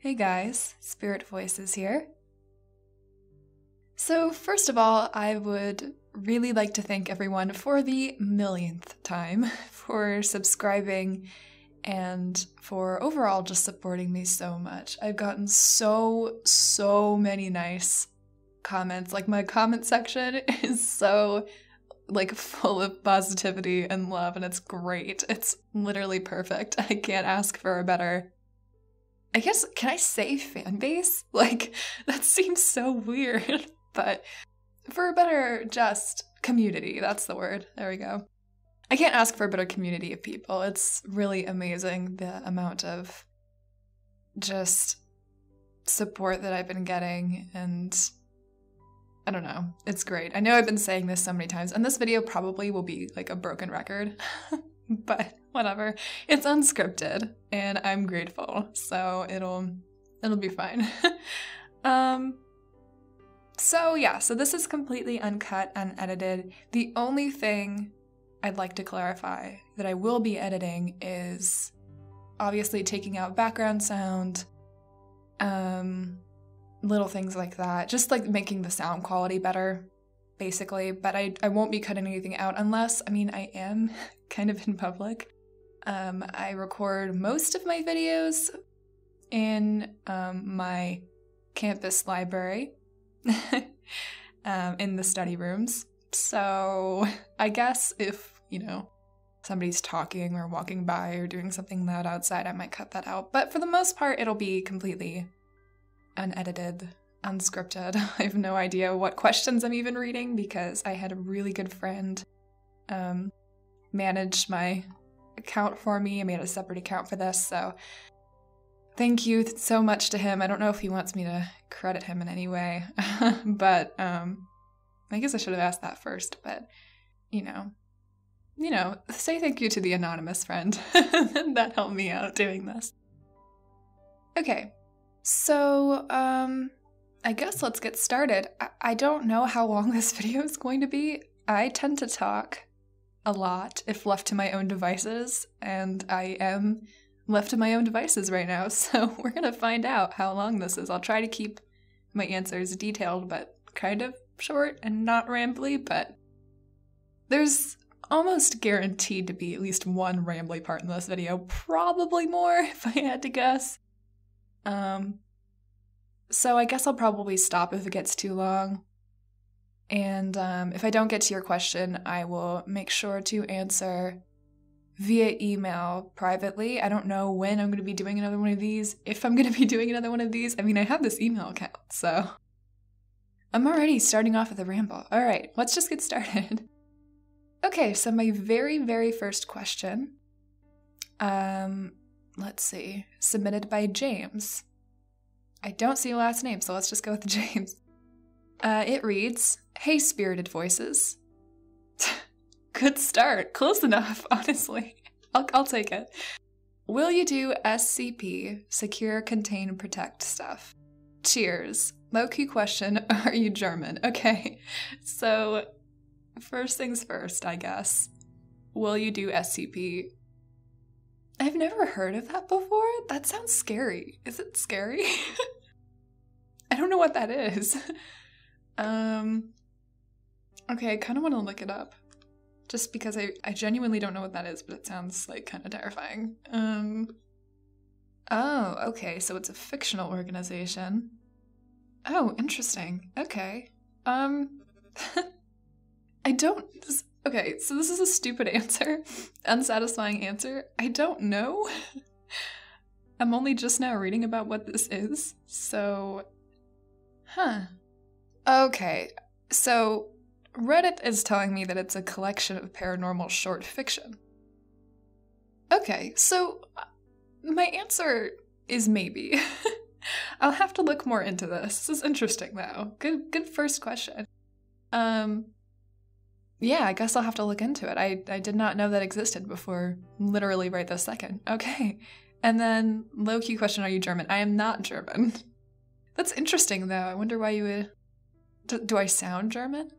Hey guys, Spirit Voices here. So first of all, I would really like to thank everyone for the millionth time for subscribing and for overall just supporting me so much. I've gotten so many nice comments. Like my comment section is so full of positivity and love, and it's great. It's literally perfect. I can't ask for a better, I guess, can I say fan base? That seems so weird, but for a better just community, that's the word. There we go. I can't ask for a better community of people. It's really amazing the amount of just support that I've been getting, and I don't know. It's great. I know I've been saying this so many times, and this video probably will be like a broken record, but whatever. It's unscripted, and I'm grateful, so it'll be fine. So this is completely uncut, unedited. The only thing I'd like to clarify that I will be editing is obviously taking out background sound, little things like that, just like making the sound quality better, basically, but I won't be cutting anything out unless, I am kind of in public. I record most of my videos in my campus library, in the study rooms, so I guess if, somebody's talking or walking by or doing something loud outside, I might cut that out, but for the most part, it'll be completely unedited, unscripted. I have no idea what questions I'm even reading because I had a really good friend manage my account for me. I made a separate account for this, so thank you so much to him. I don't know if he wants me to credit him in any way, but I guess I should have asked that first, but say thank you to the anonymous friend. That helped me out doing this. Okay. So, I guess let's get started. I don't know how long this video is going to be. I tend to talk a lot if left to my own devices, and I am left to my own devices right now, so we're gonna find out how long this is. I'll try to keep my answers detailed, but kind of short and not rambly, but there's almost guaranteed to be at least one rambly part in this video, probably more if I had to guess. So I guess I'll probably stop if it gets too long. And if I don't get to your question, I will make sure to answer via email privately. I don't know when I'm going to be doing another one of these. If I'm going to be doing another one of these, I have this email account, so I'm already starting off with a ramble. All right, let's just get started. Okay, so my very first question, let's see, submitted by James. I don't see a last name, so let's just go with James. It reads, "Hey, Spirited Voices." Good start. Close enough, honestly. I'll take it. "Will you do SCP, Secure, Contain, Protect stuff? Cheers. Low-key question, are you German?" Okay, so first things first, I guess. Will you do SCP? I've never heard of that before. That sounds scary. Is it scary? I don't know what that is. Okay, I kind of want to look it up. Just because I genuinely don't know what that is, but it sounds kind of terrifying. Oh, okay, so it's a fictional organization. Oh, interesting. Okay. Okay, so this is a stupid answer. Unsatisfying answer. I don't know. I'm only just now reading about what this is, so... Okay, so Reddit is telling me that it's a collection of paranormal short fiction. Okay, so my answer is maybe. I'll have to look more into this. This is interesting, though. Good first question. Yeah, I guess I'll have to look into it. I did not know that existed before literally right this second. Okay. And then, low-key question, are you German? I am not German. That's interesting, though. I wonder why you would... Do I sound German?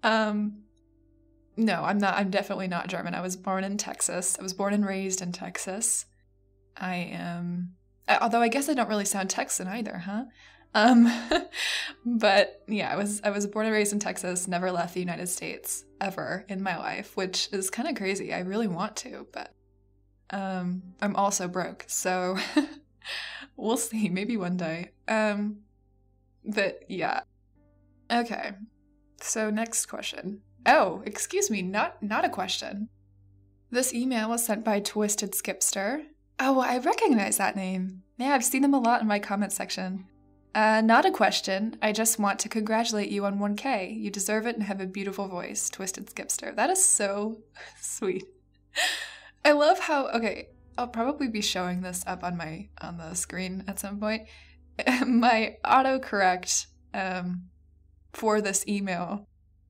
No, I'm not. I'm definitely not German. I was born in Texas. I was born and raised in Texas. I am Although I guess I don't really sound Texan either, huh? Um, but yeah, I was born and raised in Texas, never left the United States ever in my life, which is kind of crazy. I really want to, but I'm also broke, so we'll see, maybe one day. But yeah. Okay. So next question. Oh, excuse me, not a question. This email was sent by Twisted Skipster. Oh, I recognize that name. Yeah, I've seen them a lot in my comment section. Not a question. I just want to congratulate you on 1K. You deserve it and have a beautiful voice, Twisted Skipster. That is so sweet. I love how, okay, I'll probably be showing this up on the screen at some point. My autocorrect for this email,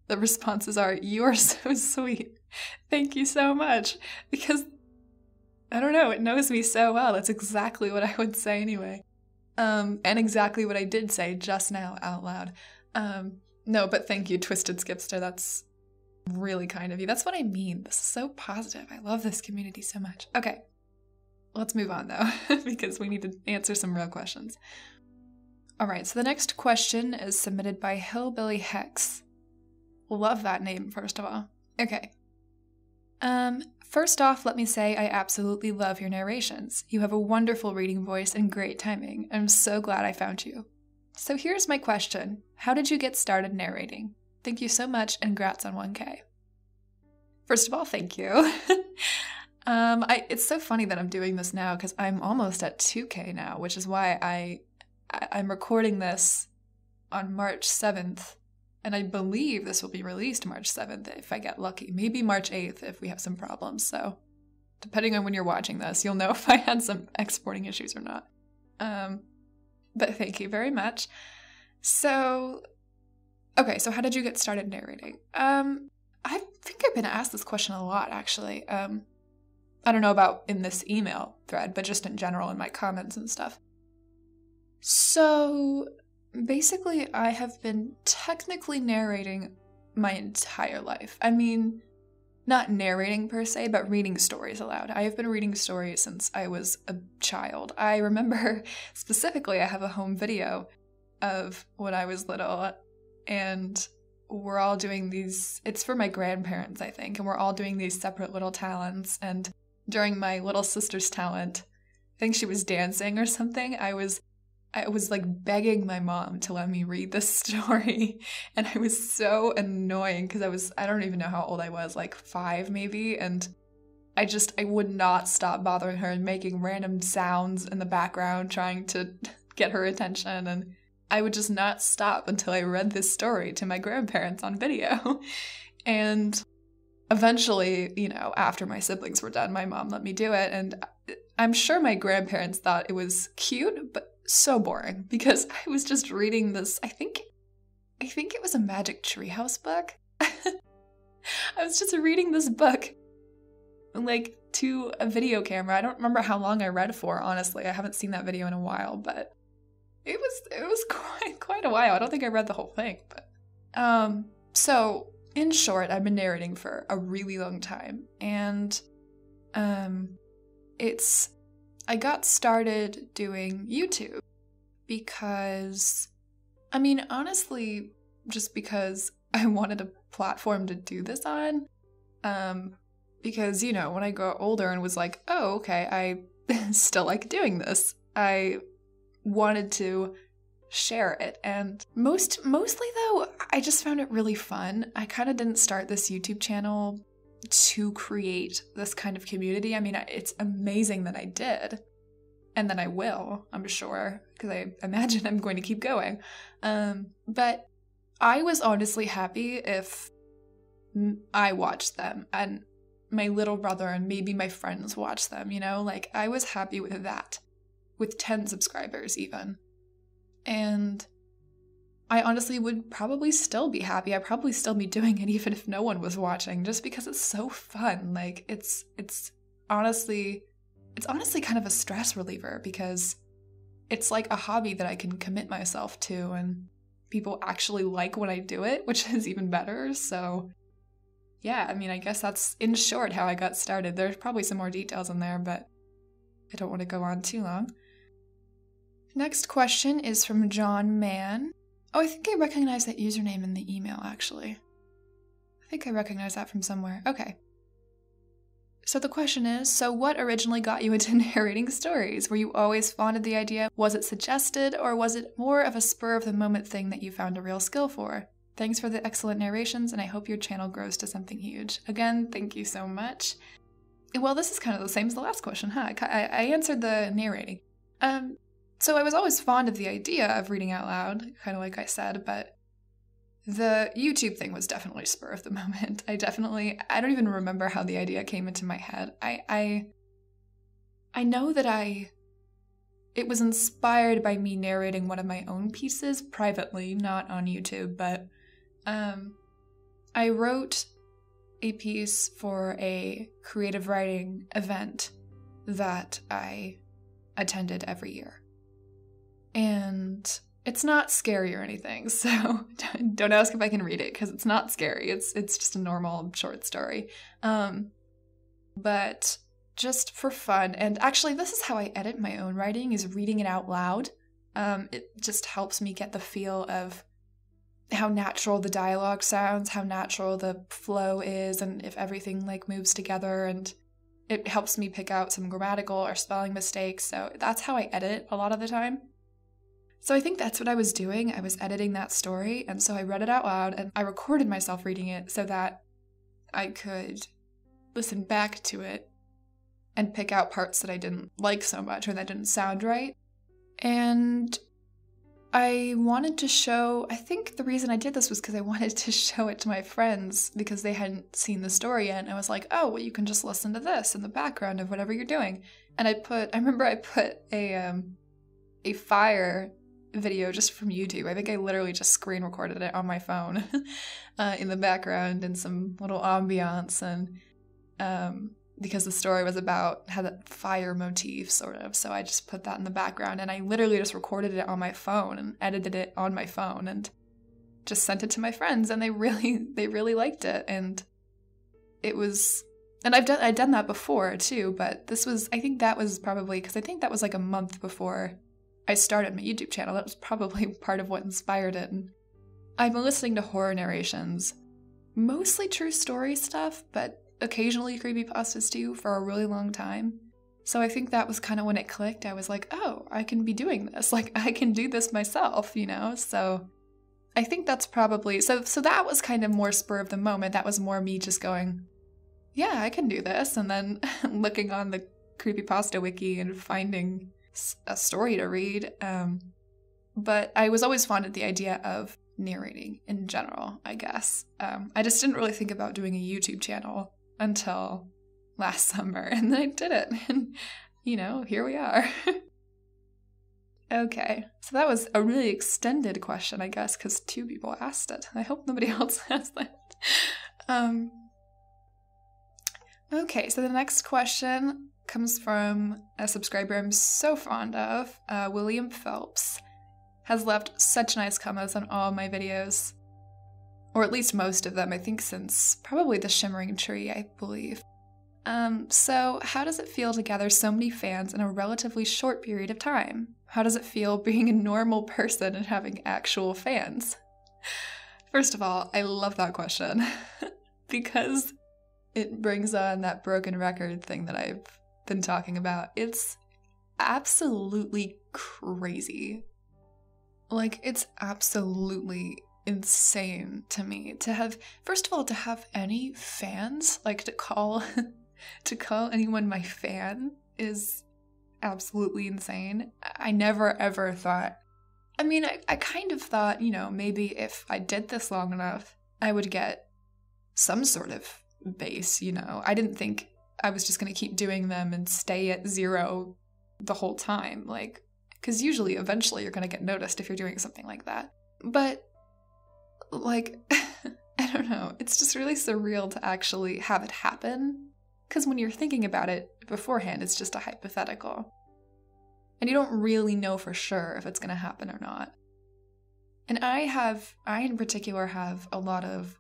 the responses are, "You are so sweet. Thank you so much." Because, I don't know, it knows me so well. That's exactly what I would say anyway. And exactly what I did say just now out loud. No, but thank you, Twisted Skipster. That's really kind of you. That's what I mean. This is so positive. I love this community so much. Okay, let's move on though, because we need to answer some real questions. All right, so the next question is submitted by Hillbilly Hex. Love that name, first of all. Okay. First off, let me say I absolutely love your narrations. You have a wonderful reading voice and great timing. I'm so glad I found you. So here's my question. How did you get started narrating? Thank you so much, and congrats on 1K. First of all, thank you. It's so funny that I'm doing this now because I'm almost at 2K now, which is why I'm recording this on March 7th. And I believe this will be released March 7th if I get lucky. Maybe March 8th if we have some problems. So depending on when you're watching this, you'll know if I had some exporting issues or not. But thank you very much. So, okay, so how did you get started narrating? I think I've been asked this question a lot, actually. I don't know about in this email thread, but just in general in my comments and stuff. So basically, I have been technically narrating my entire life. I mean, not narrating per se, but reading stories aloud. I have been reading stories since I was a child. I remember specifically I have a home video of when I was little, and we're all doing these, it's for my grandparents, I think, and we're all doing these separate little talents. And during my little sister's talent, I think she was dancing or something, I was like begging my mom to let me read this story, and I was so annoying because I don't even know how old I was, like 5 maybe, and I would not stop bothering her and making random sounds in the background trying to get her attention, and I would just not stop until I read this story to my grandparents on video. And eventually, you know, after my siblings were done, my mom let me do it, and I'm sure my grandparents thought it was cute, but so boring, because I was just reading this, I think it was a Magic Treehouse book. I was just reading this book, like, to a video camera. I don't remember how long I read for, honestly. I haven't seen that video in a while, but it was quite a while. I don't think I read the whole thing, but so in short, I've been narrating for a really long time, and I got started doing YouTube because, I mean, honestly, just because I wanted a platform to do this on. Because, you know, when I got older and was like, oh, okay, I still like doing this, I wanted to share it. And mostly, though, I just found it really fun. I kind of didn't start this YouTube channel to create this kind of community. I mean, it's amazing that I did, and that I will, I'm sure, because I imagine I'm going to keep going. But I was honestly happy if I watched them, and my little brother and maybe my friends watched them, you know? Like, I was happy with that, with 10 subscribers even. And I honestly would probably still be happy. I'd probably still be doing it even if no one was watching, just because it's so fun. Like, it's honestly kind of a stress reliever, because it's like a hobby that I can commit myself to, and people actually like when I do it, which is even better. So yeah, I mean, I guess that's in short how I got started. There's probably some more details in there, but I don't want to go on too long. Next question is from John Mann. Oh, I think I recognize that username in the email, actually. I think I recognize that from somewhere. Okay. So the question is, so what originally got you into narrating stories? Were you always fond of the idea? Was it suggested, or was it more of a spur-of-the-moment thing that you found a real skill for? Thanks for the excellent narrations, and I hope your channel grows to something huge. Again, thank you so much. Well, this is kind of the same as the last question, huh? I answered the narrating. So I was always fond of the idea of reading out loud, kind of like I said, but the YouTube thing was definitely spur of the moment. I don't even remember how the idea came into my head. I know that it was inspired by me narrating one of my own pieces privately, not on YouTube, but I wrote a piece for a creative writing event that I attended every year. And it's not scary or anything, so don't ask if I can read it, because it's not scary. It's just a normal short story. But just for fun, and actually this is how I edit my own writing, is reading it out loud. It just helps me get the feel of how natural the dialogue sounds, how natural the flow is, and if everything like moves together, and it helps me pick out some grammatical or spelling mistakes. So that's how I edit a lot of the time. So I think that's what I was doing. I was editing that story, and so I read it out loud, and I recorded myself reading it so that I could listen back to it and pick out parts that I didn't like so much or that didn't sound right. And I wanted to show, I think the reason I did this was because I wanted to show it to my friends because they hadn't seen the story yet, and I was like, oh, well, you can just listen to this in the background of whatever you're doing. And I remember I put a fire video just from YouTube. I think I literally just screen recorded it on my phone in the background and some little ambiance, and because the story was about had that fire motif sort of, so I just put that in the background, and I literally just recorded it on my phone and edited it on my phone and just sent it to my friends, and they really liked it. And it was, and I'd done that before too, but I think that was probably because I think that was like a month before I started my YouTube channel. That was probably part of what inspired it. And I've been listening to horror narrations, mostly true story stuff, but occasionally creepypastas too, for a really long time. So I think that was kind of when it clicked. I was like, oh, I can be doing this. Like, I can do this myself, you know? So I think that's probably, so that was kind of more spur of the moment. That was more me just going, yeah, I can do this. And then looking on the creepypasta wiki and finding a story to read. But I was always fond of the idea of narrating in general, I guess. I just didn't really think about doing a YouTube channel until last summer, and then I did it. And, you know, here we are. Okay, so that was a really extended question, I guess, because 2 people asked it. I hope nobody else asked that. Okay, so the next question comes from a subscriber I'm so fond of, William Phelps. Has left such nice comments on all my videos, or at least most of them, I think since probably the Shimmering Tree, I believe. So how does it feel to gather so many fans in a relatively short period of time? How does it feel being a normal person and having actual fans? First of all, I love that question because it brings on that broken record thing that I've been talking about. It's absolutely crazy. Like, it's absolutely insane to me to have, first of all, to have any fans, like to call anyone my fan is absolutely insane. I never ever thought, I mean, I kind of thought, you know, maybe if I did this long enough, I would get some sort of base, you know. I didn't think I was just going to keep doing them and stay at 0 the whole time, like, because usually, eventually, you're going to get noticed if you're doing something like that. But, like, I don't know, it's just really surreal to actually have it happen, because when you're thinking about it beforehand, it's just a hypothetical. And you don't really know for sure if it's going to happen or not. And I in particular have a lot of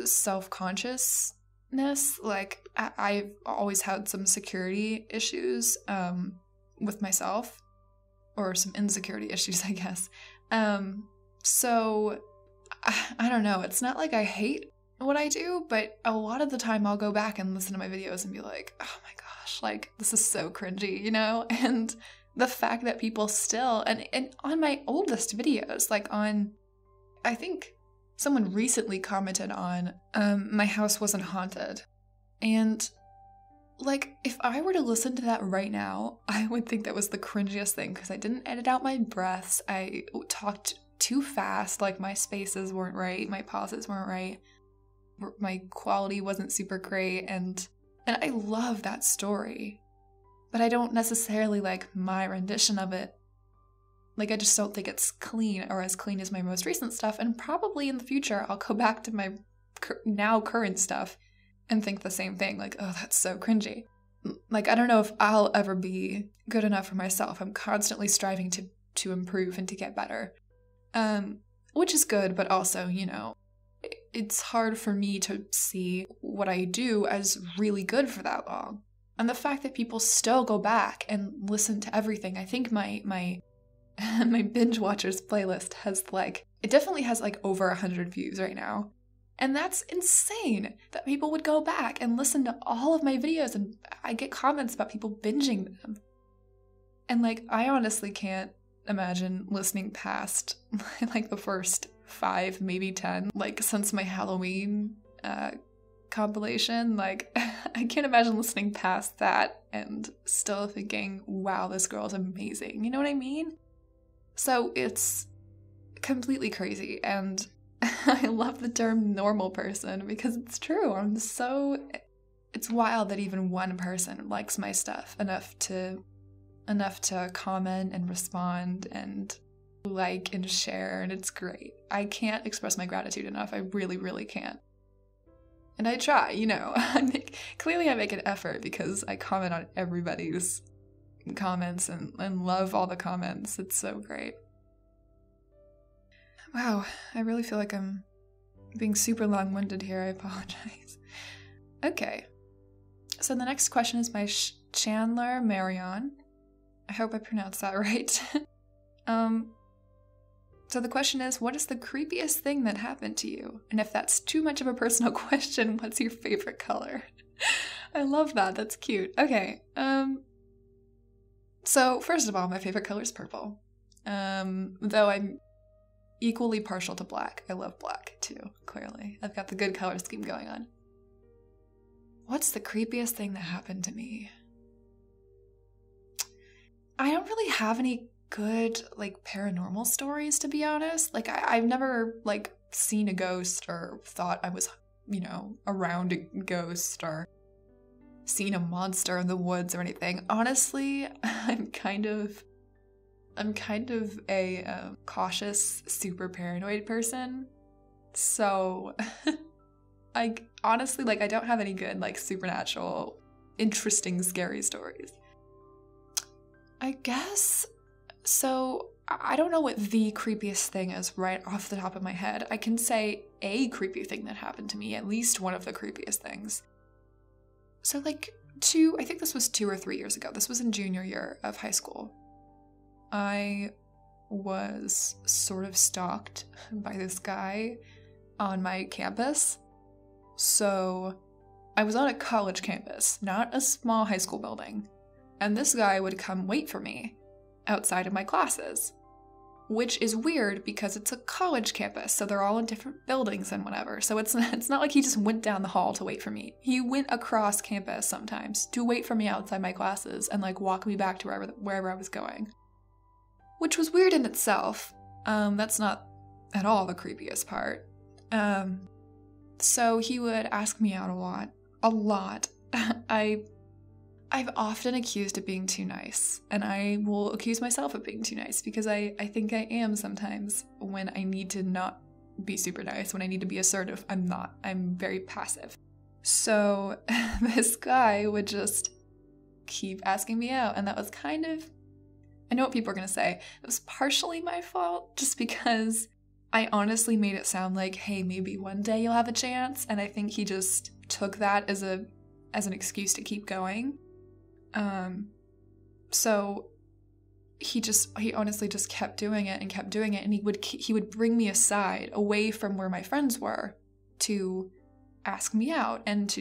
self-consciousness. Like, I've always had some security issues, with myself, or some insecurity issues, I guess. So I don't know. It's not like I hate what I do, but a lot of the time I'll go back and listen to my videos and be like, oh my gosh, like this is so cringy, you know? And the fact that people still, and on my oldest videos, like on, I think someone recently commented on my house wasn't haunted. And like, if I were to listen to that right now, I would think that was the cringiest thing because I didn't edit out my breaths. I talked too fast, like my spaces weren't right, my pauses weren't right, my quality wasn't super great, and I love that story. But I don't necessarily like my rendition of it. Like, I just don't think it's clean or as clean as my most recent stuff, and probably in the future I'll go back to my now current stuff and think the same thing, like, oh, that's so cringy. Like, I don't know if I'll ever be good enough for myself. I'm constantly striving to improve and to get better. Which is good, but also, you know, it's hard for me to see what I do as really good for that long. And the fact that people still go back and listen to everything, I think my my binge watchers playlist has it definitely has over 100 views right now. And that's insane that people would go back and listen to all of my videos, and I get comments about people binging them. And I honestly can't imagine listening past the first 5, maybe 10, since my Halloween compilation. I can't imagine listening past that and still thinking, wow, this girl's amazing. You know what I mean? So it's completely crazy, and I love the term normal person because it's true. It's wild that even one person likes my stuff enough to comment and respond and like and share, and it's great. I can't express my gratitude enough. I really, really can't. And I try, you know. Clearly I make an effort because I comment on everybody's comments and love all the comments. It's so great. Wow, I really feel like I'm being super long-winded here. I apologize. Okay. So the next question is by Chandler Marion. I hope I pronounced that right. So the question is, what is the creepiest thing that happened to you? And if that's too much of a personal question, what's your favorite color? I love that. That's cute. Okay. So first of all, my favorite color is purple. Though I'm equally partial to black. I love black too, clearly. I've got the good color scheme going on. What's the creepiest thing that happened to me? I don't really have any good, paranormal stories, to be honest. I've never, seen a ghost or thought I was, around a ghost or seen a monster in the woods or anything. Honestly, I'm kind of a cautious, super paranoid person. So, I honestly, I don't have any good, supernatural, interesting, scary stories. I guess, so I don't know what the creepiest thing is right off the top of my head. I can say a creepy thing that happened to me, at least one of the creepiest things. So I think this was 2 or 3 years ago. This was in junior year of high school. I was sort of stalked by this guy on my campus. So I was on a college campus, not a small high school building. And this guy would come wait for me outside of my classes, which is weird because it's a college campus, so they're all in different buildings and whatever. So it's not like he just went down the hall to wait for me. He went across campus sometimes to wait for me outside my classes and walk me back to wherever I was going, which was weird in itself. That's not at all the creepiest part. So he would ask me out a lot. I've often accused of being too nice, and I will accuse myself of being too nice because I think I am sometimes when I need to not be super nice, when I need to be assertive. I'm not. I'm very passive. So this guy would just keep asking me out, and that was kind of, I know what people are going to say, it was partially my fault just because I honestly made it sound like, hey, maybe one day you'll have a chance, and I think he just took that as an excuse to keep going. So he honestly just kept doing it, and he would bring me aside away from where my friends were to ask me out, and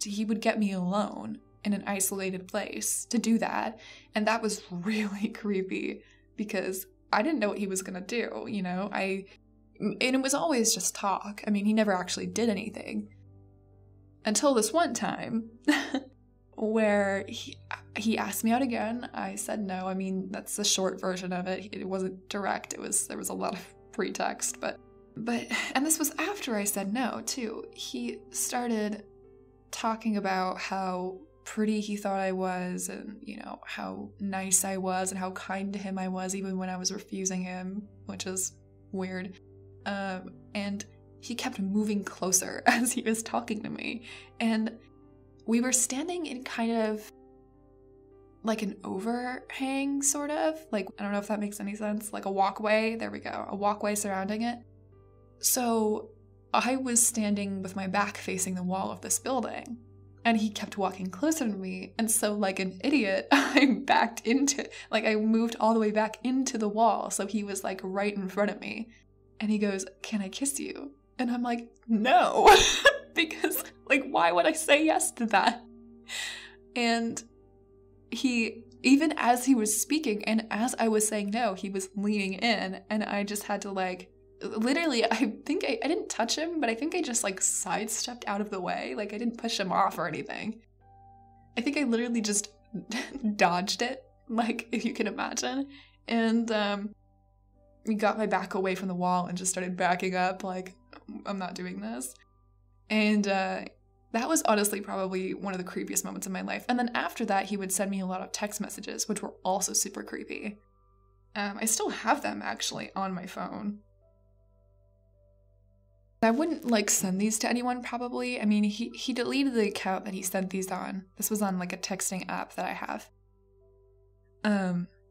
he would get me alone in an isolated place to do that. And that was really creepy because I didn't know what he was gonna do, you know? And it was always just talk. I mean, he never actually did anything. Until this one time where he asked me out again. I said no. I mean, that's the short version of it. It wasn't direct. There was a lot of pretext, but and this was after I said no, too. He started talking about how pretty he thought I was, and, you know, how nice I was and how kind to him I was even when I was refusing him, which is weird. And he kept moving closer as he was talking to me. And we were standing in kind of like an overhang, sort of. Like, I don't know if that makes any sense. Like a walkway. There we go. A walkway surrounding it. So I was standing with my back facing the wall of this building. And he kept walking closer to me. And so, like an idiot, I moved all the way back into the wall. So he was like right in front of me. And he goes, "Can I kiss you?" And I'm like, no, because, like, why would I say yes to that? And he, even as he was speaking and as I was saying no, he was leaning in, and I just had to, like, literally, I think I didn't touch him, but I think I just, like, sidestepped out of the way. Like, I didn't push him off or anything. I think I literally just dodged it, like, if you can imagine. And, we got my back away from the wall and just started backing up, like, I'm not doing this. And that was honestly probably one of the creepiest moments in my life. And then after that, he would send me a lot of text messages, which were also super creepy. I still have them, actually, on my phone. I wouldn't, like, send these to anyone, probably. I mean, he deleted the account that he sent these on. This was on, like, a texting app that I have.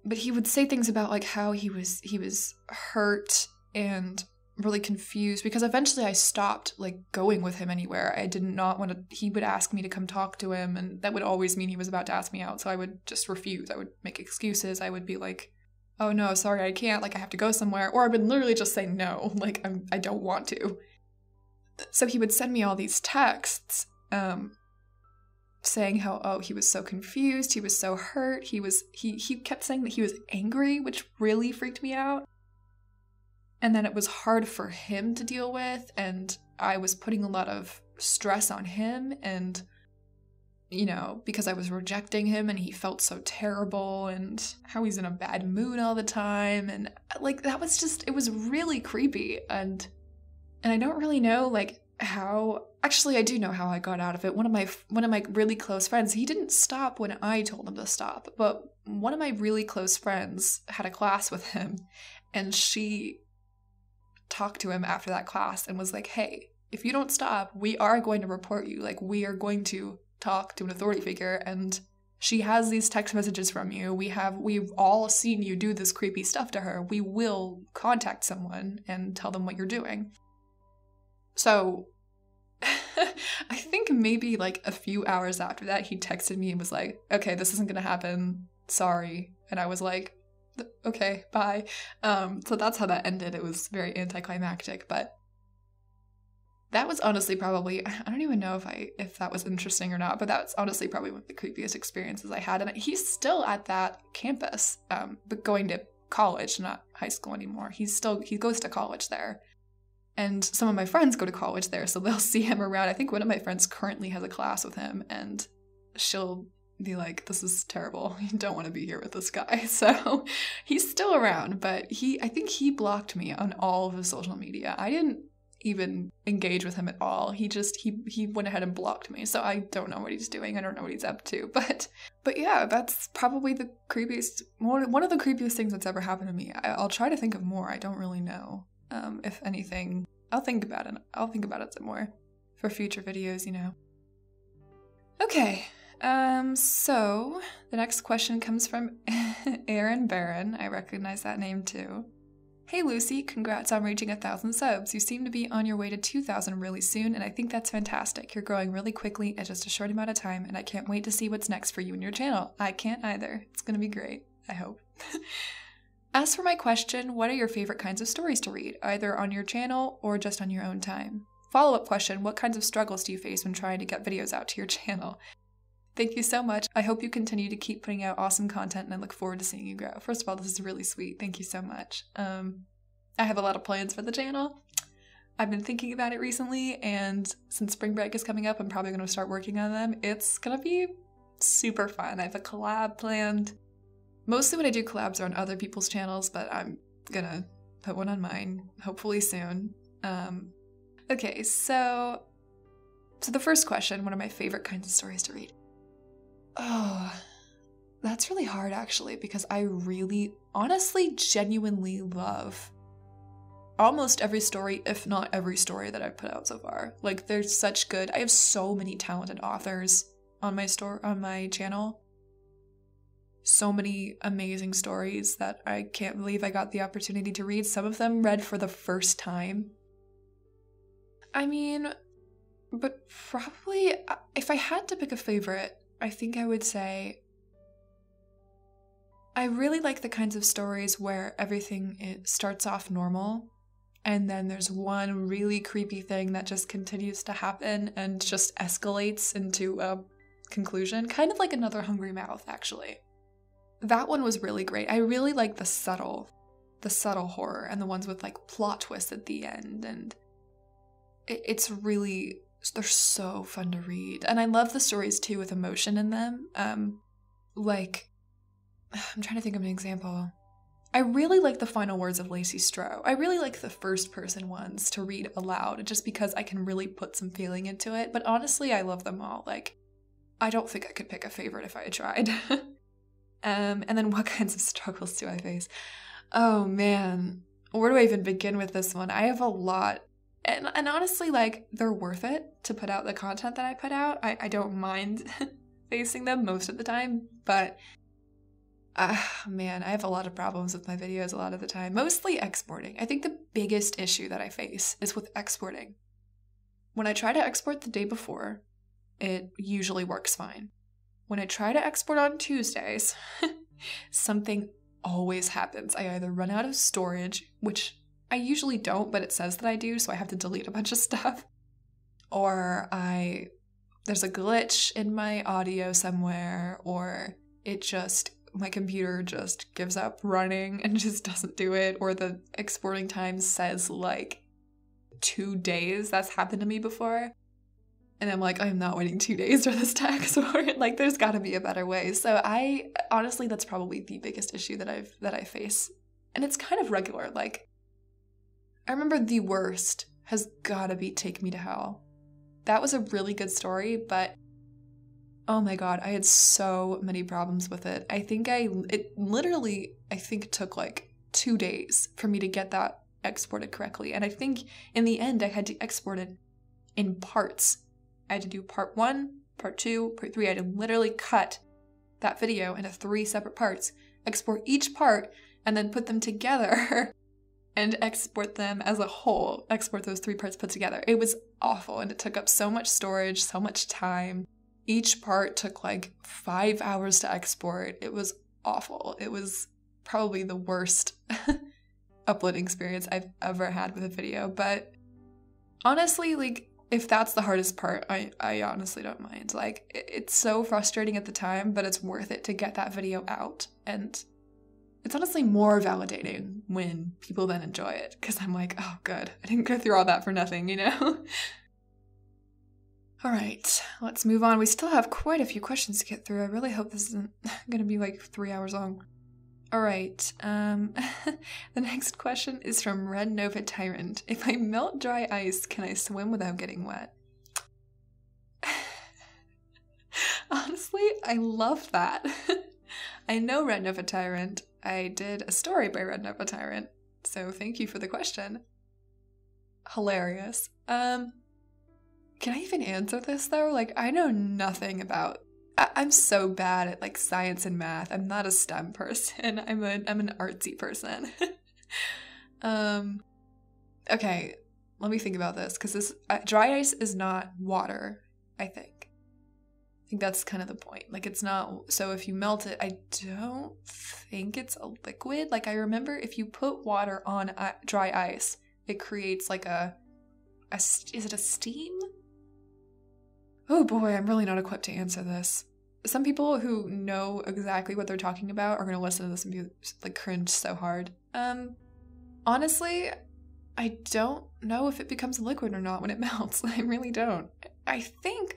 But he would say things about, like, how he was hurt and really confused, because eventually I stopped, like, going with him anywhere. I did not want to. He would ask me to come talk to him, and that would always mean he was about to ask me out, so I would just refuse. I would make excuses. I would be like, "Oh no, sorry, I can't, like, I have to go somewhere," or I would literally just say no, like, I don't want to. So he would send me all these texts, saying how, oh, he was so confused, he was so hurt, he kept saying that he was angry, which really freaked me out. And then it was hard for him to deal with, and I was putting a lot of stress on him, and, you know, because I was rejecting him, and he felt so terrible, and how he's in a bad mood all the time, and, like, that was just, it was really creepy, and I don't really know, like, how. Actually, I do know how I got out of it. One of my really close friends, he didn't stop when I told him to stop, but one of my really close friends had a class with him, and she talked to him after that class and was like, "Hey, if you don't stop, we are going to report you. Like, we are going to talk to an authority figure, and she has these text messages from you. We've all seen you do this creepy stuff to her. We will contact someone and tell them what you're doing." So I think maybe, like, a few hours after that, he texted me and was like, "Okay, this isn't gonna happen. Sorry." And I was like, "Okay, bye." So that's how that ended. It was very anticlimactic, but that was honestly probably, I don't even know if that was interesting or not, but that's honestly probably one of the creepiest experiences I had. And he's still at that campus, but going to college, not high school anymore. He goes to college there. And some of my friends go to college there, so they'll see him around. I think one of my friends currently has a class with him, and she'll be like, "This is terrible. You don't want to be here with this guy." So he's still around, but I think he blocked me on all of his social media. I didn't even engage with him at all. He went ahead and blocked me. So I don't know what he's doing. I don't know what he's up to. But yeah, that's probably the creepiest, one of the creepiest things that's ever happened to me. I'll try to think of more. I don't really know. If anything, I'll think about it. I'll think about it some more for future videos, you know. Okay, so the next question comes from Arron Barron. I recognize that name too. Hey Lucy, congrats on reaching 1,000 subs. You seem to be on your way to 2,000 really soon, and I think that's fantastic. You're growing really quickly in just a short amount of time, and I can't wait to see what's next for you and your channel. I can't either. It's gonna be great, I hope. As for my question, what are your favorite kinds of stories to read, either on your channel or just on your own time? Follow-up question, what kinds of struggles do you face when trying to get videos out to your channel? Thank you so much. I hope you continue to keep putting out awesome content, and I look forward to seeing you grow. First of all, this is really sweet. Thank you so much. I have a lot of plans for the channel. I've been thinking about it recently, and since spring break is coming up, I'm probably going to start working on them. It's going to be super fun. I have a collab planned. Mostly when I do collabs are on other people's channels, but I'm going to put one on mine, hopefully soon. Okay, so the first question, what are my favorite kinds of stories to read? Oh, that's really hard actually, because I really, honestly, genuinely love almost every story, if not every story that I've put out so far. Like, they're such good. I have so many talented authors on my channel. So many amazing stories that I can't believe I got the opportunity to read. Some of them read for the first time. I mean, but probably, if I had to pick a favorite, I think I would say I really like the kinds of stories where everything starts off normal and then there's one really creepy thing that just continues to happen and just escalates into a conclusion. Kind of like Another Hungry Mouth, actually. That one was really great. I really like the subtle horror and the ones with like plot twists at the end, and it's really, they're so fun to read. And I love the stories too with emotion in them. Like, I'm trying to think of an example. I really like the final words of Lacey Stroh. I really like the first person ones to read aloud just because I can really put some feeling into it. But honestly, I love them all. Like, I don't think I could pick a favorite if I tried. And then what kinds of struggles do I face? Oh man, where do I even begin with this one? I have a lot. And honestly, like, they're worth it to put out the content that I put out. I don't mind facing them most of the time, but man, I have a lot of problems with my videos a lot of the time. Mostly exporting. I think the biggest issue that I face is with exporting. When I try to export the day before, it usually works fine. When I try to export on Tuesdays, something always happens. I either run out of storage, which I usually don't, but it says that I do, so I have to delete a bunch of stuff. Or there's a glitch in my audio somewhere, or my computer just gives up running and just doesn't do it, or the exporting time says like 2 days. That's happened to me before. And I'm like, I'm not waiting 2 days for this to export. Like, there's got to be a better way. So honestly, that's probably the biggest issue that I face. And it's kind of regular. Like, I remember the worst has got to be Take Me to Hell. That was a really good story, but oh my god, I had so many problems with it. It literally took like 2 days for me to get that exported correctly. And I think in the end, I had to export it in parts. I had to do part 1, part 2, part 3. I had to literally cut that video into 3 separate parts, export each part, and then put them together and export them as a whole. Export those 3 parts put together. It was awful, and it took up so much storage, so much time. Each part took like 5 hours to export. It was awful. It was probably the worst uploading experience I've ever had with a video. But honestly, like, if that's the hardest part, I honestly don't mind. Like, it's so frustrating at the time, but it's worth it to get that video out. And it's honestly more validating when people then enjoy it, because I'm like, oh, good. I didn't go through all that for nothing, you know? All right, let's move on. We still have quite a few questions to get through. I really hope this isn't going to be like 3 hours long. All right, the next question is from Red Nova Tyrant. If I melt dry ice, can I swim without getting wet? Honestly, I love that. I know Red Nova Tyrant. I did a story by Red Nova Tyrant, so thank you for the question. Hilarious. Can I even answer this though? Like, I know nothing about. I'm so bad at like science and math. I'm not a STEM person. I'm an artsy person. Okay, let me think about this, because this dry ice is not water, I think. I think that's kind of the point. Like, it's not, so if you melt it, I don't think it's a liquid. Like, I remember if you put water on dry ice, it creates like is it a steam? Oh boy, I'm really not equipped to answer this. Some people who know exactly what they're talking about are going to listen to this and be like cringe so hard. Honestly, I don't know if it becomes a liquid or not when it melts. I really don't. I think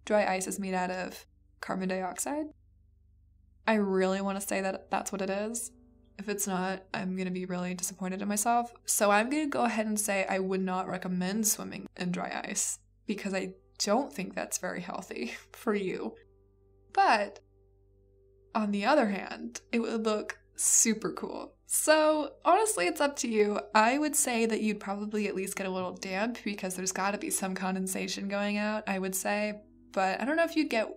dry ice is made out of carbon dioxide. I really want to say that that's what it is. If it's not, I'm going to be really disappointed in myself. So I'm going to go ahead and say I would not recommend swimming in dry ice because I don't think that's very healthy for you. But on the other hand, it would look super cool. So honestly, it's up to you. I would say that you'd probably at least get a little damp because there's got to be some condensation going out, I would say. But I don't know if you'd get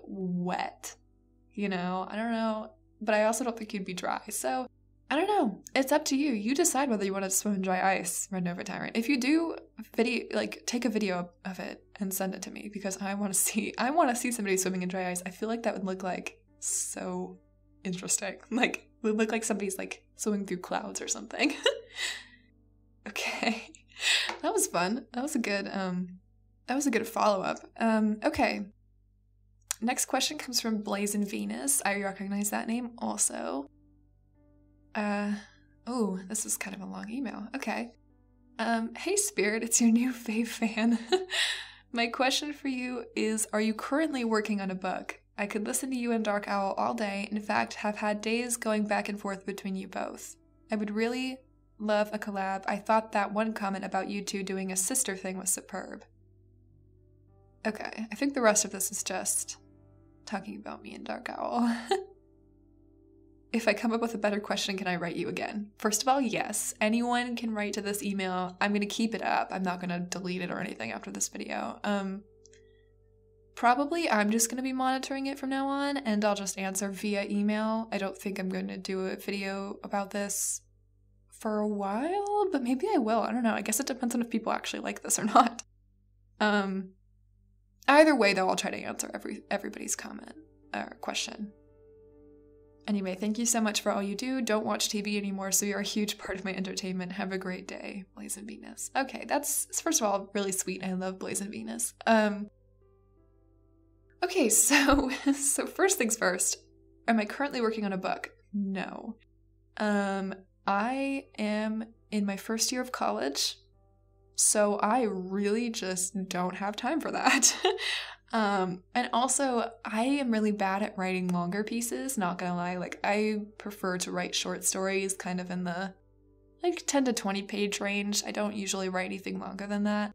wet, I don't know. But I also don't think you'd be dry. So I don't know. It's up to you. You decide whether you want to swim in dry ice, Red Nova Tyrant. If you do, take a video of it and send it to me because I want to see somebody swimming in dry ice. I feel like that would look like so interesting. Like, it would look like somebody's like swimming through clouds or something. Okay. That was fun. That was a good follow-up. Okay. Next question comes from Blazin Venus. I recognize that name also. Oh, this is kind of a long email. Okay. Hey Spirit, it's your new fave fan. My question for you is, are you currently working on a book? I could listen to you and Dark Owl all day. In fact, have had days going back and forth between you both. I would really love a collab. I thought that one comment about you two doing a sister thing was superb. Okay, I think the rest of this is just talking about me and Dark Owl. If I come up with a better question, can I write you again? First of all, yes. Anyone can write to this email. I'm going to keep it up. I'm not going to delete it or anything after this video. Probably I'm just going to be monitoring it from now on, and I'll just answer via email. I don't think I'm going to do a video about this for a while, but maybe I will. I don't know. I guess it depends on if people actually like this or not. Either way, though, I'll try to answer everybody's comment or question. Anyway, thank you so much for all you do. Don't watch TV anymore, so you're a huge part of my entertainment. Have a great day, Blazin Venus. Okay, that's, first of all, really sweet. I love Blazin Venus. Okay, so first things first. Am I currently working on a book? No. I am in my first year of college, so I really just don't have time for that. And also, I am really bad at writing longer pieces, not gonna lie. Like, I prefer to write short stories kind of in the, 10 to 20 page range. I don't usually write anything longer than that.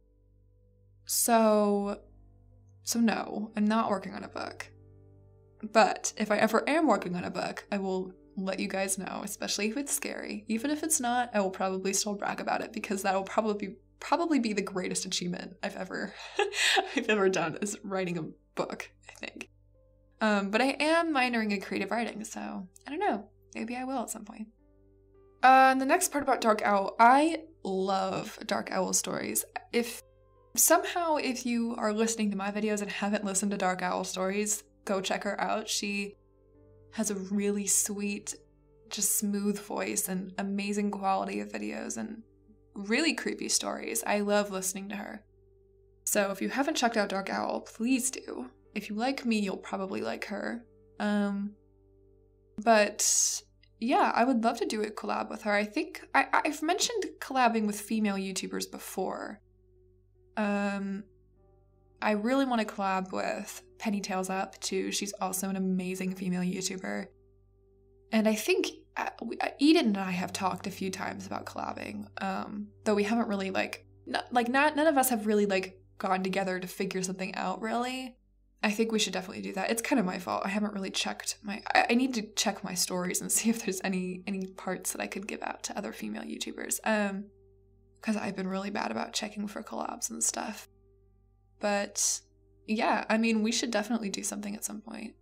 So no, I'm not working on a book. But if I ever am working on a book, I will let you guys know, especially if it's scary. Even if it's not, I will probably still brag about it because that will probably be the greatest achievement I've ever done, is writing a book, I think. But I am minoring in creative writing, so I don't know. Maybe I will at some point. And the next part about Dark Owl, I love Dark Owl stories. If you are listening to my videos and haven't listened to Dark Owl stories, go check her out. She has a really sweet, just smooth voice and amazing quality of videos and really creepy stories. I love listening to her. So if you haven't checked out Dark Owl, please do. If you like me, you'll probably like her. But yeah, I would love to do a collab with her. I think I've mentioned collabing with female YouTubers before. I really want to collab with Pennytails Up too. She's also an amazing female YouTuber. And I think Eden and I have talked a few times about collabing, though we haven't really none of us have really gone together to figure something out really. I think we should definitely do that. It's kind of my fault. I haven't really checked I need to check my stories and see if there's any parts that I could give out to other female YouTubers. Because I've been really bad about checking for collabs and stuff. But yeah, I mean, we should definitely do something at some point.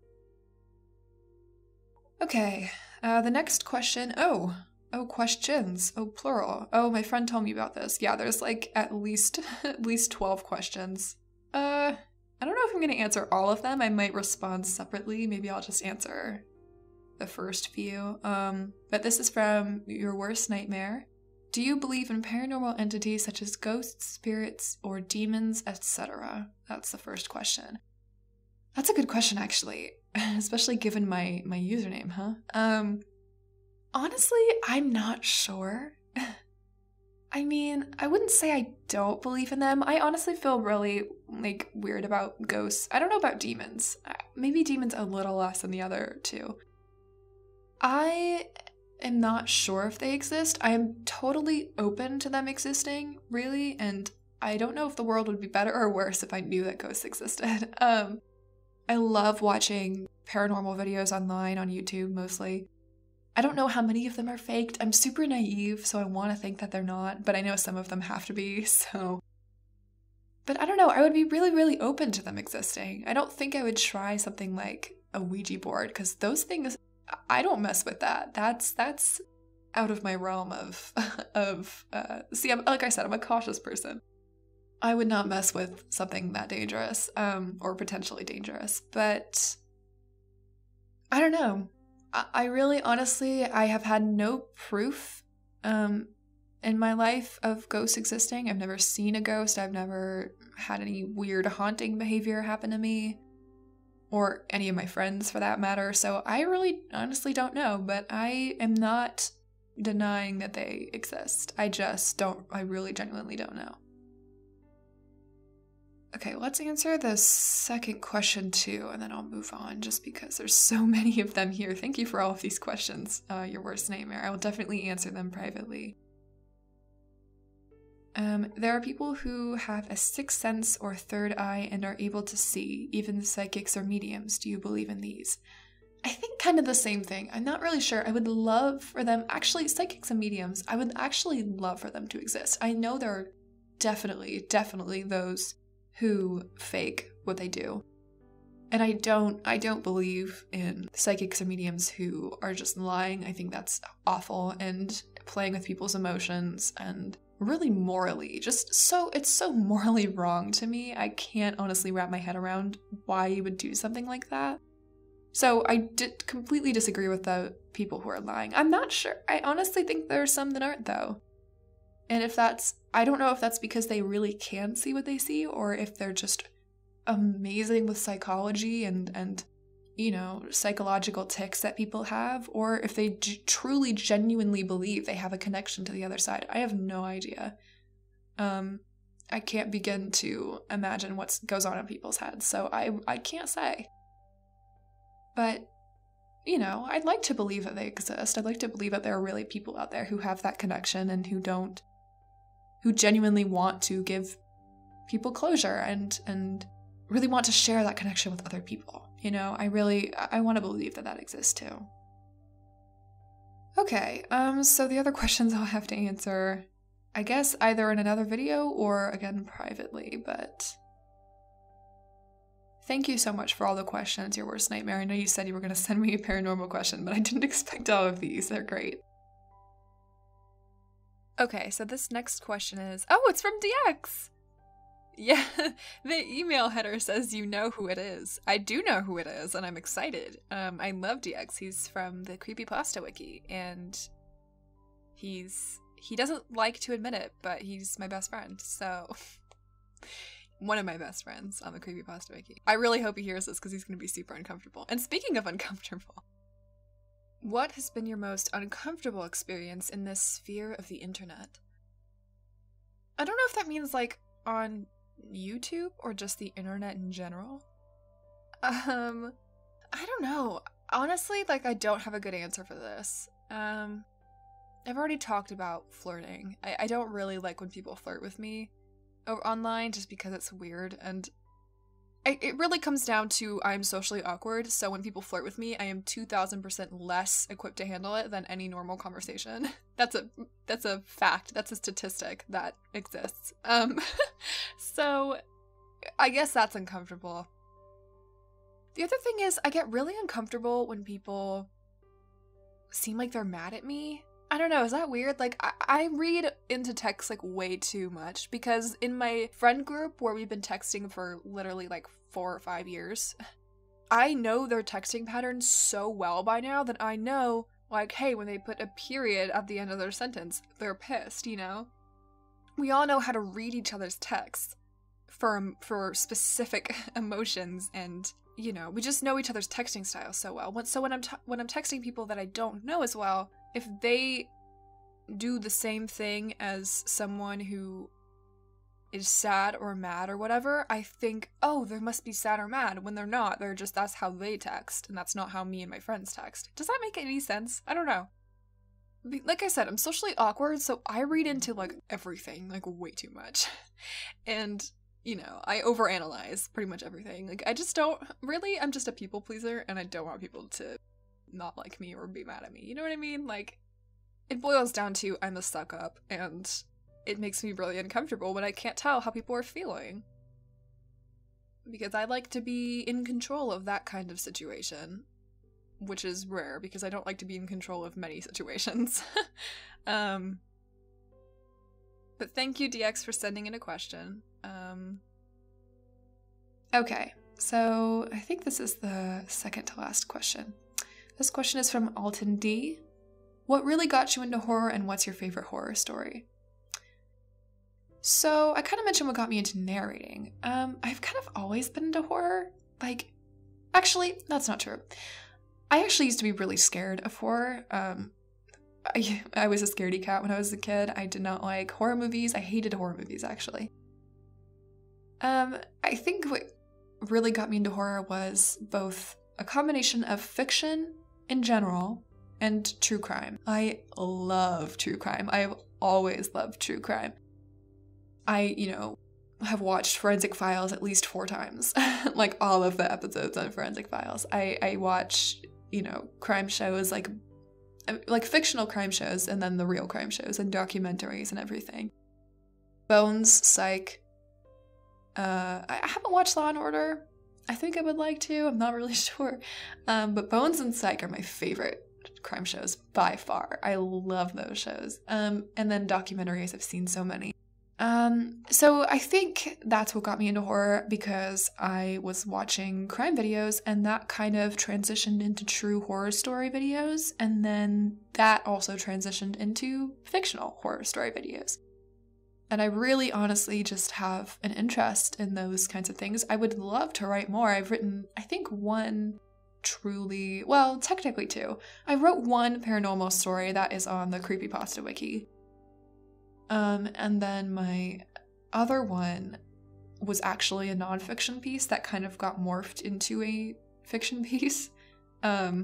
Okay, the next question. Oh, Oh, questions. Oh, plural. Oh, my friend told me about this. Yeah, there's like at least 12 questions. I don't know if I'm going to answer all of them. I might respond separately. Maybe I'll just answer the first few. But this is from Your Worst Nightmare. Do you believe in paranormal entities such as ghosts, spirits, or demons, etc.? That's the first question. That's a good question, actually, especially given my username, huh? Honestly, I'm not sure. I mean, I wouldn't say I don't believe in them. I honestly feel really, like, weird about ghosts. I don't know about demons. Maybe demons a little less than the other two. I am not sure if they exist. I am totally open to them existing, really, and I don't know if the world would be better or worse if I knew that ghosts existed. I love watching paranormal videos online on YouTube, mostly. I don't know how many of them are faked. I'm super naive, so I want to think that they're not, but I know some of them have to be, so... But I don't know, I would be really, really open to them existing. I don't think I would try something like a Ouija board, because those things, I don't mess with that. That's out of my realm of see, like I said, I'm a cautious person. I would not mess with something that dangerous, or potentially dangerous, but I don't know. I really, honestly, I have had no proof in my life of ghosts existing. I've never seen a ghost. I've never had any weird haunting behavior happen to me, or any of my friends for that matter. So I really honestly don't know, but I am not denying that they exist. I really genuinely don't know. Okay, let's answer the second question too, and then I'll move on just because there's so many of them here. Thank you for all of these questions, Your Worst Nightmare. I will definitely answer them privately. There are people who have a sixth sense or third eye and are able to see, even psychics or mediums. Do you believe in these? I think kind of the same thing. I'm not really sure. I would love for them, actually, psychics and mediums, I would actually love for them to exist. I know there are definitely those who fake what they do. And I don't believe in psychics and mediums who are just lying. I think that's awful and playing with people's emotions and really morally, it's so morally wrong to me. I can't honestly wrap my head around why you would do something like that. So I completely disagree with the people who are lying. I'm not sure. I honestly think there are some that aren't, though. And I don't know if that's because they really can see what they see, or if they're just amazing with psychology and you know, psychological tics that people have, or if they truly, genuinely believe they have a connection to the other side. I have no idea. I can't begin to imagine what goes on in people's heads, so I can't say. But, you know, I'd like to believe that they exist. I'd like to believe that there are really people out there who have that connection and who genuinely want to give people closure and really want to share that connection with other people. You know, I want to believe that exists too. Okay, so the other questions I'll have to answer, I guess either in another video or again privately, but thank you so much for all the questions, Your Worst Nightmare. I know you said you were going to send me a paranormal question, but I didn't expect all of these. They're great. Okay, so this next question is, oh, it's from DX! Yeah, the email header says you know who it is. I do know who it is, and I'm excited. I love DX. He's from the Creepypasta Wiki, and he doesn't like to admit it, but he's my best friend, so... one of my best friends on the Creepypasta Wiki. I really hope he hears this because he's going to be super uncomfortable. And speaking of uncomfortable, what has been your most uncomfortable experience in this sphere of the internet? I don't know if that means, like, on YouTube or just the internet in general. I don't know. Honestly, like, I don't have a good answer for this. I've already talked about flirting. I don't really like when people flirt with me online just because it's weird, and it really comes down to I'm socially awkward, so when people flirt with me, I am 2000% less equipped to handle it than any normal conversation. That's a fact. That's a statistic that exists. So I guess that's uncomfortable. The other thing is I get really uncomfortable when people seem like they're mad at me. I don't know, is that weird? Like, I read into text, like, way too much, because in my friend group, where we've been texting for literally, like, 4 or 5 years, I know their texting patterns so well by now that I know, like, hey, when they put a period at the end of their sentence, they're pissed, you know? We all know how to read each other's texts for specific emotions, and, you know, we just know each other's texting style so well. So when I'm texting people that I don't know as well, if they do the same thing as someone who is sad or mad or whatever, I think, oh, they must be sad or mad, when they're not. They're just, that's how they text, and that's not how me and my friends text. Does that make any sense? I don't know. Like I said, I'm socially awkward, so I read into, like, everything, like, way too much. And, you know, I overanalyze pretty much everything. Like, I just don't, really, I'm just a people pleaser, and I don't want people to not like me or be mad at me. You know what I mean? Like, it boils down to I'm a suck up, and it makes me really uncomfortable when I can't tell how people are feeling. Because I like to be in control of that kind of situation. Which is rare, because I don't like to be in control of many situations. But thank you, DX, for sending in a question. Okay, so I think this is the second to last question. This question is from Alton D. What really got you into horror, and what's your favorite horror story? So, I kind of mentioned what got me into narrating. I've kind of always been into horror. Like, actually, that's not true. I actually used to be really scared of horror. I was a scaredy cat when I was a kid. I did not like horror movies. I hated horror movies, actually. I think what really got me into horror was both a combination of fiction in general and true crime. I love true crime. I've always loved true crime. I, have watched Forensic Files at least 4 times. Like, all of the episodes on Forensic Files. I watch, crime shows, like fictional crime shows, and then the real crime shows, and documentaries and everything. Bones, Psych. I haven't watched Law & Order. I think I would like to. I'm not really sure. But Bones and Psych are my favorite crime shows by far. I love those shows. And then documentaries, I've seen so many. So I think that's what got me into horror, because I was watching crime videos, and that kind of transitioned into true horror story videos, and then that also transitioned into fictional horror story videos. And I really honestly just have an interest in those kinds of things. I would love to write more. I've written, I think, technically 2. I wrote one paranormal story that is on the Creepypasta wiki. And then my other one was actually a nonfiction piece that kind of got morphed into a fiction piece. I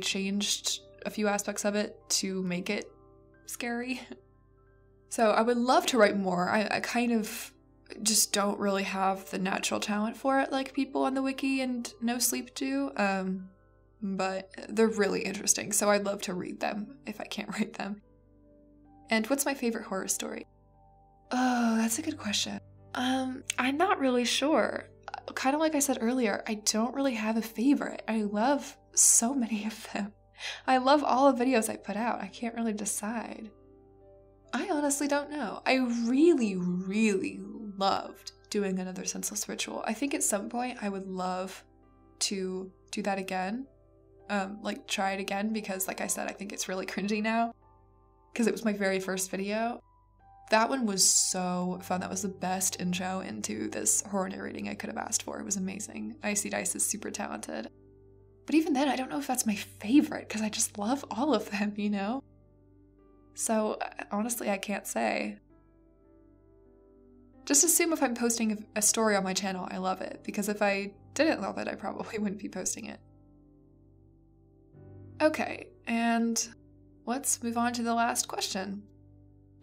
changed a few aspects of it to make it scary. So I would love to write more. I kind of just don't really have the natural talent for it like people on the wiki and No Sleep do. But they're really interesting, so I'd love to read them if I can't write them. And what's my favorite horror story? Oh, that's a good question. I'm not really sure. Kind of like I said earlier, I don't really have a favorite. I love so many of them. I love all the videos I put out. I can't really decide. I honestly don't know. I really, really loved doing another senseless ritual. I think at some point I would love to do that again. Try it again, because like I said, I think it's really cringy now, because it was my very first video. That one was so fun. That was the best intro into this horror narrating I could have asked for. It was amazing. Icy Dice is super talented. But even then, I don't know if that's my favorite, because I just love all of them, So, honestly, I can't say. Just assume if I'm posting a story on my channel, I love it, because if I didn't love it, I probably wouldn't be posting it. Okay, and let's move on to the last question.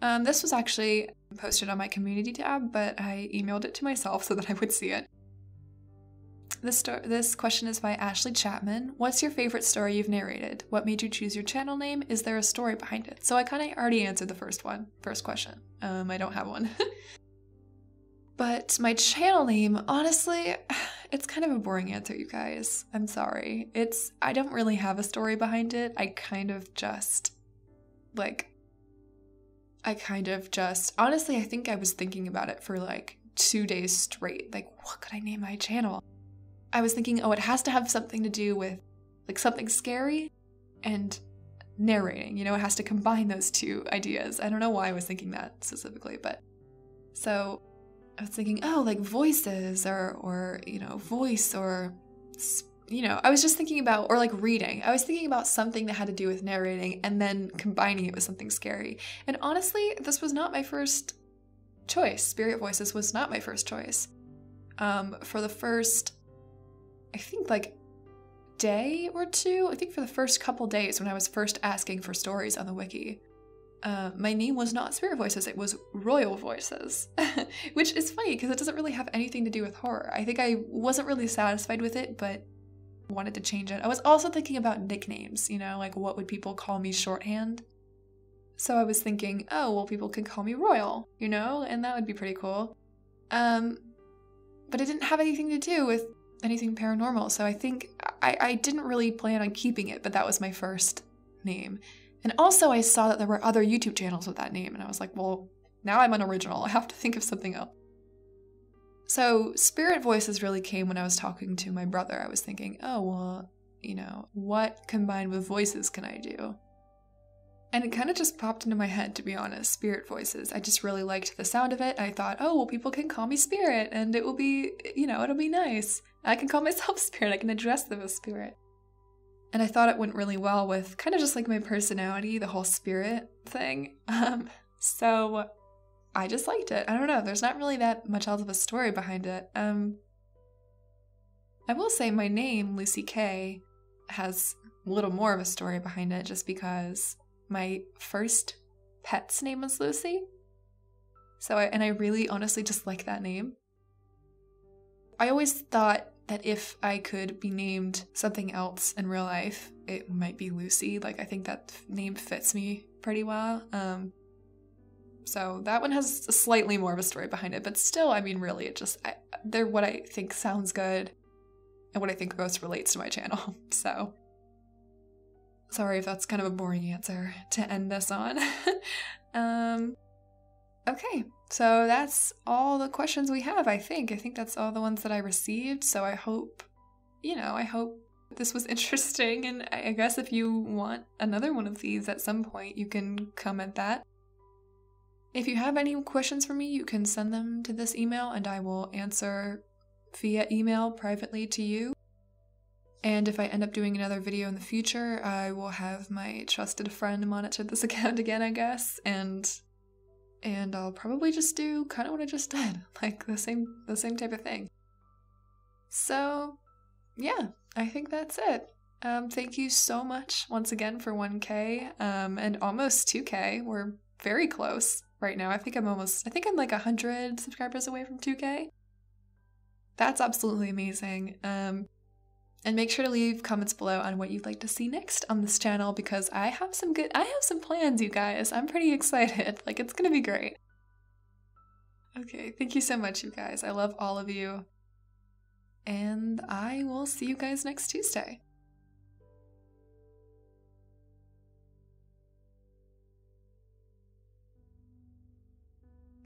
This was actually posted on my community tab, but I emailed it to myself so that I would see it. This question is by Ashleigh Chapman. What's your favorite story you've narrated? What made you choose your channel name? Is there a story behind it? So I kind of already answered the first question. I don't have one. But my channel name, honestly, it's kind of a boring answer, you guys. I'm sorry. I don't really have a story behind it. I kind of just, honestly, I think I was thinking about it for like 2 days straight. Like, what could I name my channel? I was thinking, oh, it has to have something to do with like something scary and narrating. You know, it has to combine those two ideas. I don't know why I was thinking that specifically, but so I was thinking, oh, like voices or you know, voice or, you know, I was just thinking about, or like reading. I was thinking about something that had to do with narrating and then combining it with something scary. And honestly, this was not my first choice. Spirit voices was not my first choice. For the first, I think like day or two, I think for the first couple days when I was first asking for stories on the wiki, my name was not Spirit Voices, it was Royal Voices, which is funny because it doesn't really have anything to do with horror. I think I wasn't really satisfied with it, but wanted to change it. I was also thinking about nicknames, you know, like what would people call me shorthand? So I was thinking, oh, well, people could call me Royal, you know, and that would be pretty cool. But it didn't have anything to do with anything paranormal, so I think I didn't really plan on keeping it, but that was my first name. And also I saw that there were other YouTube channels with that name, and I was like, well, now I'm unoriginal. I have to think of something else. So Spirit Voices really came when I was talking to my brother. I was thinking, oh, well, you know, what combined with voices can I do? And it kind of just popped into my head, to be honest, Spirit Voices. I just really liked the sound of it. I thought, oh, well, people can call me Spirit, and it will be, you know, it'll be nice. I can call myself Spirit. I can address them as Spirit. And I thought it went really well with kind of just like my personality, the whole spirit thing. So I just liked it. I don't know. There's not really that much else of a story behind it. I will say my name, Lucy K, has a little more of a story behind it just because my first pet's name was Lucy. So I really honestly just like that name. I always thought that if I could be named something else in real life, it might be Lucy. Like, I think that name fits me pretty well. So that one has a slightly more of a story behind it, but still, I mean, really, they're what I think sounds good and what I think most relates to my channel. So sorry if that's kind of a boring answer to end this on. Okay, so that's all the questions we have, I think. I think that's all the ones that I received, so I hope, I hope this was interesting, and I guess if you want another one of these at some point, you can comment that. If you have any questions for me, you can send them to this email, and I will answer via email privately to you. And if I end up doing another video in the future, I will have my trusted friend monitor this account again, I guess, and I'll probably just do kind of what I just did, like the same type of thing. So, yeah, I think that's it. Thank you so much once again for 1K, and almost 2K. We're very close right now. I think I'm like 100 subscribers away from 2K. That's absolutely amazing. And make sure to leave comments below on what you'd like to see next on this channel, because I have some plans, you guys. I'm pretty excited. Like, it's gonna be great. Okay, thank you so much, you guys. I love all of you. And I will see you guys next Tuesday.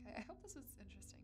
Okay, I hope this was interesting.